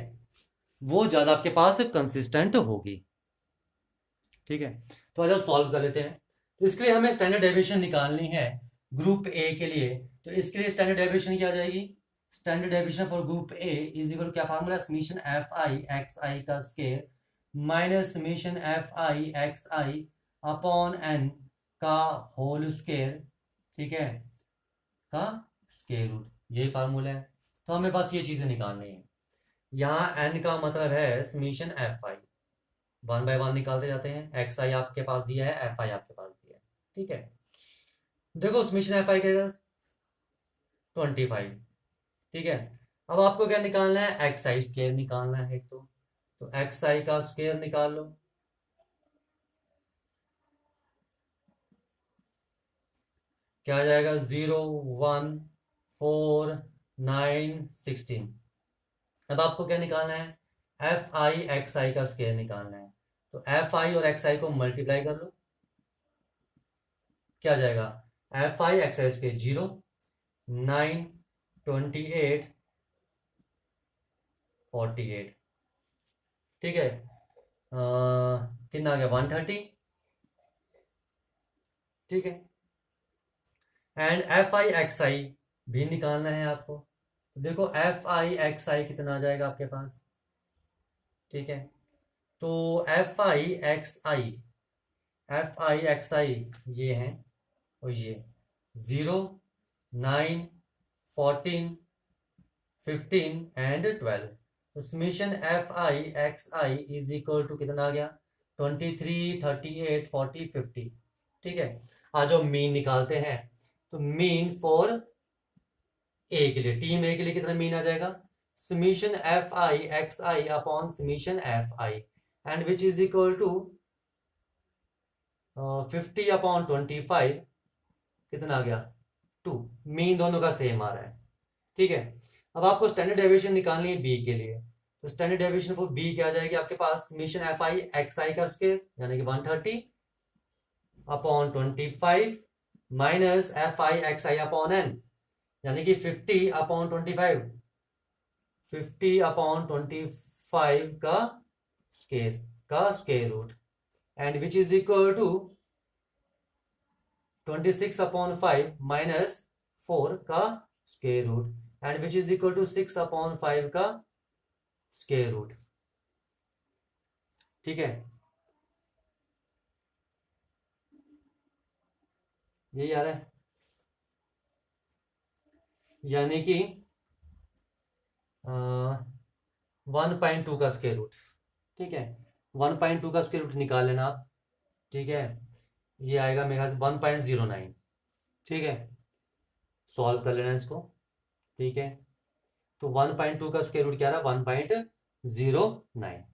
वो ज्यादा आपके पास कंसिस्टेंट होगी। ठीक है, तो आज सॉल्व कर लेते हैं। तो इसके लिए हमें स्टैंडर्ड डेविएशन निकालनी है ग्रुप ए के लिए, तो इसके लिए स्टैंडर्ड डेविएशन क्या आ जाएगी, standard deviation for group A is equal क्या formula, summation f i x i का square minus summation f i x i upon n का होल स्क्वायर, ठीक है, का स्क्वायर रूट, यही फार्मूला है। तो हमें बस ये चीजें निकालनी है, यहाँ एन का मतलब है समीशन एफ आई, 1/1 निकालते जाते हैं, एक्स आई आपके पास दिया है, एफ आई आपके पास दिया है। ठीक है, देखो समीशन एफ आई क्या, 25। ठीक है, अब आपको क्या निकालना है, एक्स आई स्क्वायर निकालना है, तो एक्स आई का स्क्वायर निकाल लो, क्या आ जाएगा, 0 1 4 9 16। अब आपको क्या निकालना है, एफ आई एक्स आई का स्क्वायर निकालना है, तो एफ आई और एक्स आई को मल्टीप्लाई कर लो, क्या आ जाएगा, f i x i square 0 9 28 48। ठीक है, कितना आ गया, 130। ठीक है, एंड एफ आई एक्स आई भी निकालना है आपको, तो देखो एफ आई एक्स आई कितना आ जाएगा आपके पास। ठीक है, तो f i x i, f i x i ये है, और ये 0 9 14 15 एंड 12, तो summation f i x i is equal to कितना आ गया, 23 38 40 50। ठीक है, आज हम मीन निकालते हैं, तो मीन फॉर ए के लिए, टीम ए के लिए कितना मीन आ जाएगा, summation f i x i upon summation f i, and which is equal to 50/25 कितना आ गया 2। मीन दोनों का सेम आ रहा है, ठीक है। अब आपको स्टैंडर्ड डेविएशन निकालनी है बी के लिए, तो स्टैंडर्ड डेविएशन फॉर बी क्या आ जाएगी आपके पास, summation f i x i का स्क्वायर यानी कि 130/25 minus f i x i upon n यानी कि 50/25, 50/25 का square root and which is equal to 26/5 minus 4 का square root and which is equal to 6/5 का स्क्वायर रूट, ठीक है। यही आ रहा है, यानी कि 1.2 का स्क्वायर रूट, ठीक है। 1.2 का स्क्वायर रूट निकाल लेना आप, ठीक है। ये आएगा मेरे ख्याल से 1.09, ठीक है। सॉल्व कर लेना इसको, ठीक है। तो 1.2 का स्क्वायर रूट क्या रहा, 1.09,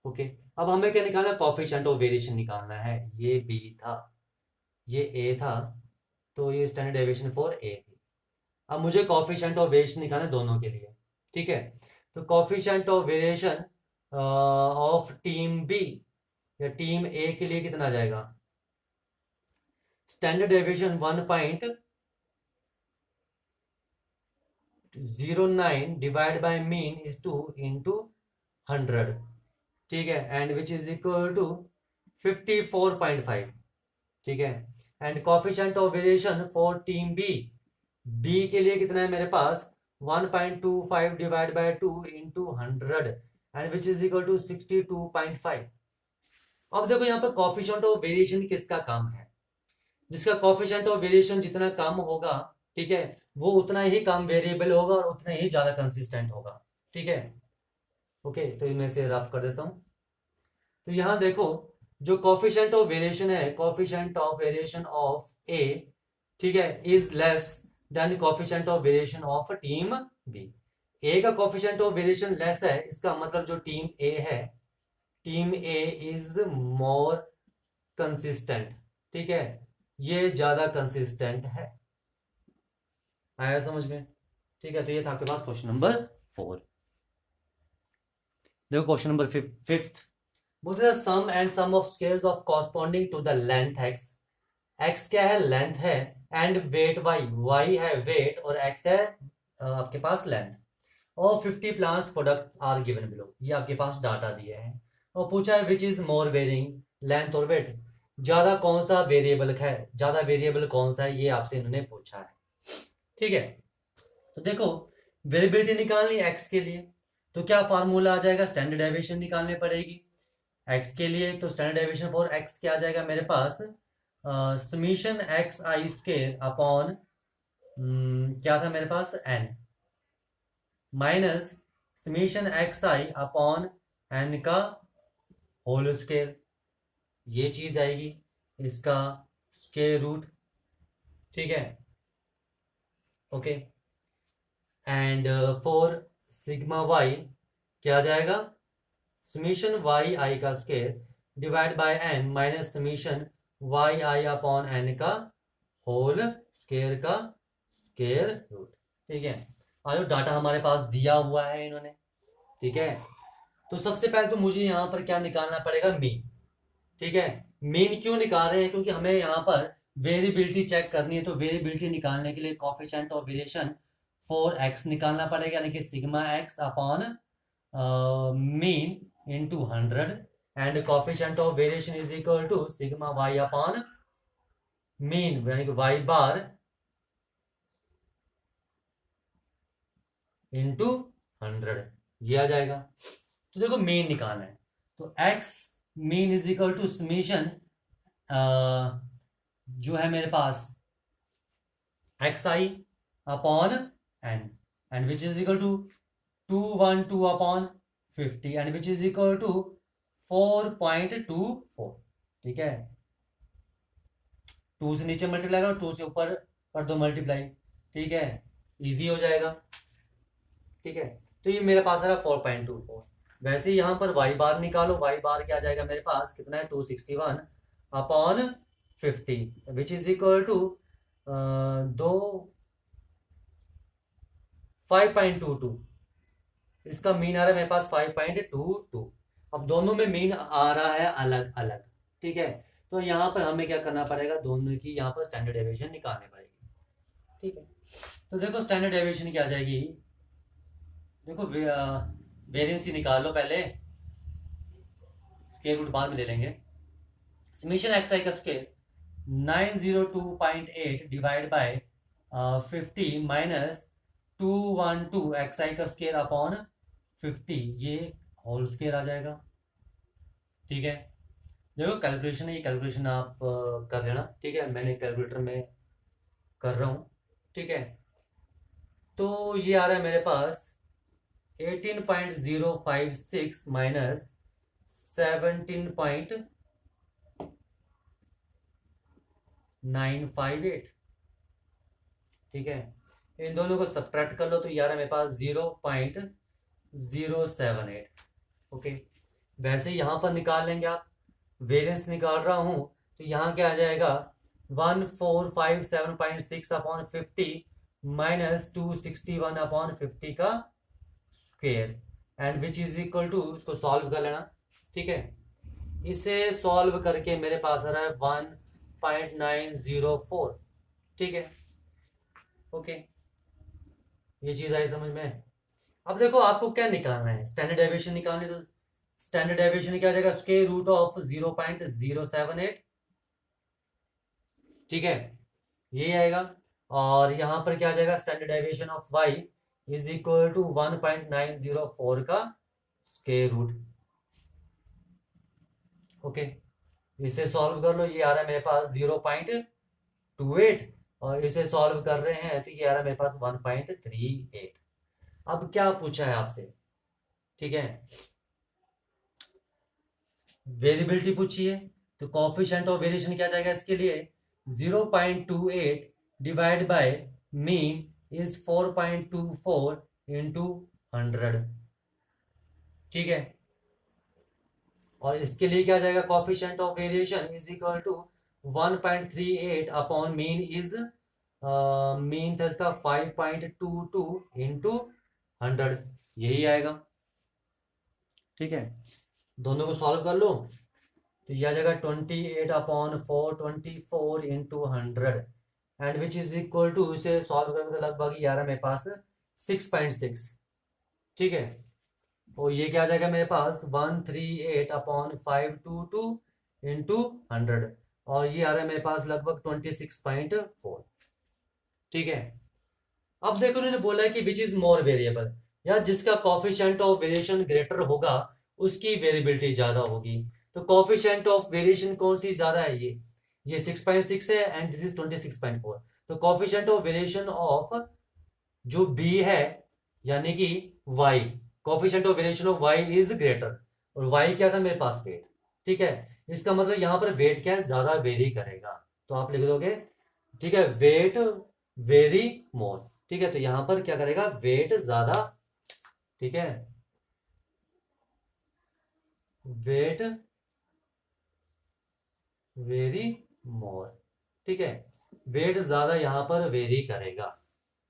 ओके। अब हमें क्या निकालना है, कोफिशिएंट ऑफ वेरिएशन निकालना है। ये बी था, ये ए था, तो ये स्टैंडर्ड डेविएशन फॉर ए थी। अब मुझे कोफिशिएंट ऑफ वेरिएशन निकालना है दोनों के लिए, ठीक है। तो coefficient of variation of team B या टीम ए के लिए कितना आ जाएगा, standard deviation 1.09 divide by mean is 2 into 100, ठीक है। And which is equal to 54.5, ठीक है। And coefficient of variation for team B, B के लिए कितना है मेरे पास 1.25 divide by 2 into 100 and which is equal to 62.5। अब देखो यहाँ पर कोफिशिएंट ऑफ वेरिएशन किसका काम है, जिसका कोफिशिएंट ऑफ वेरिएशन जितना कम होगा, ठीक है, वो उतना ही कम वेरिएबल होगा और उतना ही ज्यादा कंसिस्टेंट होगा, ठीक है। ओके, तो इनमें से रफ कर देता हूं। तो यहां देखो जो कोफिशिएंट ऑफ वेरिएशन है, coefficient of variation of A, ठीक है, is less than coefficient of variation of team B. A का कोफिशिएंट ऑफ वेरिएशन लेस है, इसका मतलब जो टीम ए है, team A is more consistent, ठीक है, ये ज्यादा कंसिस्टेंट है। आया समझ में, ठीक है। तो ये था आपके पास क्वेश्चन नंबर 4। देखो क्वेश्चन नंबर 5th, बोलते हैं sum and sum of squares of corresponding to the length x. X क्या है, लेंथ है, एंड वेट वाई, वाई है वेट और एक्स है आपके पास लेंथ, और 50 plants product are given below. ये आपके पास डाटा दिए हैं और पूछा है which is more varying, length और वेट, ज्यादा कौन सा वेरिएबल है, ज्यादा वेरिएबल कौन सा है, ये आपसे इन्होंने पूछा है, ठीक है। तो देखो वेरिएबिलिटी निकालनी एक्स के लिए, तो क्या फार्मूला आ जाएगा, स्टैंडर्ड डेविएशन निकालनी पड़ेगी एक्स के लिए। तो स्टैंडर्ड डेविएशन फॉर एक्स क्या आ जाएगा मेरे पास, summation x i square upon क्या था मेरे पास n, minus summation x i upon n का होल स्क्वायर, ये चीज आएगी, इसका स्क्वायर रूट, ठीक है, okay. And for sigma y क्या आ जाएगा, समीशन वाई आई का square divide by n minus summation y i upon n का होल स्क्वायर का स्क्वायर रूट, ठीक है। और डाटा हमारे पास दिया हुआ है इन्होंने, ठीक है। तो सबसे पहले तो मुझे यहाँ पर क्या निकालना पड़ेगा, मीन, ठीक है। मीन क्यों निकाल रहे हैं, क्योंकि हमें यहाँ पर वेरिएबिलिटी चेक करनी है। तो वेरिएबिलिटी निकालने के लिए coefficient of variation for x निकालना पड़ेगा, यानी कि sigma x upon mean into 100 and coefficient of variation is equal to sigma y upon mean यानी कि वाई बार इनटू 100, ये आ जाएगा। तो देखो मीन निकालना है, तो x mean is equal to summation जो है मेरे पास x i upon n and which is equal to 212 upon 50 and which is equal to 4.24, ठीक है। 2 से नीचे मल्टीप्लाई करो, 2 से ऊपर कर दो मल्टीप्लाई, ठीक है, इजी हो जाएगा, ठीक है। तो ये मेरे पास आ रहा 4.24, वैसे ही यहाँ पर वाई बार निकालो, वाई बार क्या आ जाएगा मेरे पास, कितना है 261 upon 50 which is equal to 5.22। इसका मीन आ रहा है मेरे पास 5.22। अब दोनों में मीन आ रहा है अलग अलग, ठीक है। तो यहाँ पर हमें क्या करना पड़ेगा, दोनों की यहाँ पर स्टैंडर्ड डेविएशन निकालनी पड़ेगी, ठीक है। तो देखो स्टैंडर्ड डेविएशन क्या आ जाएगी, देखो वेरिएंस निकाल लो पहले, स्क्वायर रूट बाद में ले लेंगे। समीशन एक्स आई का square 902.8 divide by 50 minus 212 x i का स्क्वायर अपॉन 50, ये होल स्क्वायर आ जाएगा, ठीक है। देखो कैलकुलेशन है, ये कैलकुलेशन आप कर लेना, ठीक है, मैंने कैलकुलेटर में कर रहा हूँ, ठीक है। तो ये आ रहा है मेरे पास 18.056 माइनस 17.958, ठीक है। इन दोनों को सब्ट्रैक्ट कर लो तो ये आ रहा है मेरे पास 0.078, ओके। वैसे यहाँ पर निकाल लेंगे आप, वेरिएंस निकाल रहा हूँ तो यहाँ क्या आ जाएगा 1457.6 अपॉन 50 माइनस 261 अपॉन 50 का square and which is equal to, इसको सॉल्व कर लेना, ठीक है। इसे सॉल्व करके मेरे पास आ रहा है 1.904, ठीक है, ओके। ये चीज आई समझ में। अब देखो आपको क्या निकालना है, स्टैंडर्ड डेविएशन निकालनी, तो स्टैंडर्ड डेविएशन क्या आ जाएगा, स्क्वायर रूट ऑफ 0.078, ठीक है, ये आएगा। और यहां पर क्या आ जाएगा, standard deviation of y is equal to 1.904 का स्क्वायर रूट, ओके। इसे सॉल्व कर लो, ये आ रहा है मेरे पास 0.28 और इसे सॉल्व कर रहे हैं तो ये आ रहा है मेरे पास 1.38। अब क्या पूछा है आपसे, ठीक है, वेरिएबिलिटी पूछी है, तो कोएफिशिएंट ऑफ वेरिएशन क्या जाएगा इसके लिए, 0.28 divide by mean is 4.24 into 100, ठीक है। और इसके लिए क्या जाएगा, coefficient of variation is equal to 1.38 upon mean is mean था इसका 5.22 इंटू 100, यही आएगा, ठीक है। दोनों को सॉल्व कर लो तो यह आ जाएगा 28 upon 424 into 100 and which is equal to, इसे सॉल्व करेंगे तो लगभग ये आ रहा है मेरे पास 6.6, ठीक है। और ये क्या आ जाएगा मेरे पास 138 अपॉन 522 इंटू 100 और ये आ रहा है मेरे पास लगभग 26.4, ठीक है। अब देखो उन्होंने बोला है कि विच इज मोर वेरिएबल, या जिसका कोएफिशिएंट ऑफ वेरिएशन ग्रेटर होगा उसकी वेरिएबिलिटी ज्यादा होगी। तो कोएफिशिएंट ऑफ वेरिएशन कौन सी ज्यादा है, ये 6.6 है एंड दिस इज 26.4। तो कोएफिशिएंट ऑफ वेरिएशन ऑफ जो बी है यानी कि y, coefficient of variation of y is greater, और y क्या था मेरे पास वेट, ठीक है। इसका मतलब यहां पर वेट क्या है, ज्यादा वेरी करेगा, तो आप लिख दोगे, ठीक है, वेट वेरी मोर, ठीक है। तो यहां पर क्या करेगा, वेट ज्यादा, ठीक है, वेट वेरी मोर, ठीक है, वेट ज्यादा यहां पर वेरी करेगा,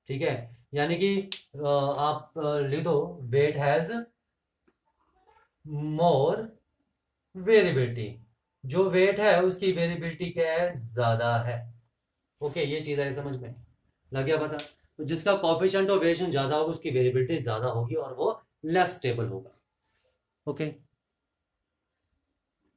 ठीक है। यानी कि आप लिख दो वेट हैज मोर वेरिएबिलिटी, जो वेट है उसकी वेरिएबिलिटी क्या है, ज्यादा है, ओके। ये चीज है समझ में, लग गया पता। तो जिसका कोएफिशिएंट ऑफ वेरिएशन ज्यादा होगा उसकी वेरिएबिलिटी ज्यादा होगी और वो लेस स्टेबल होगा, ओके।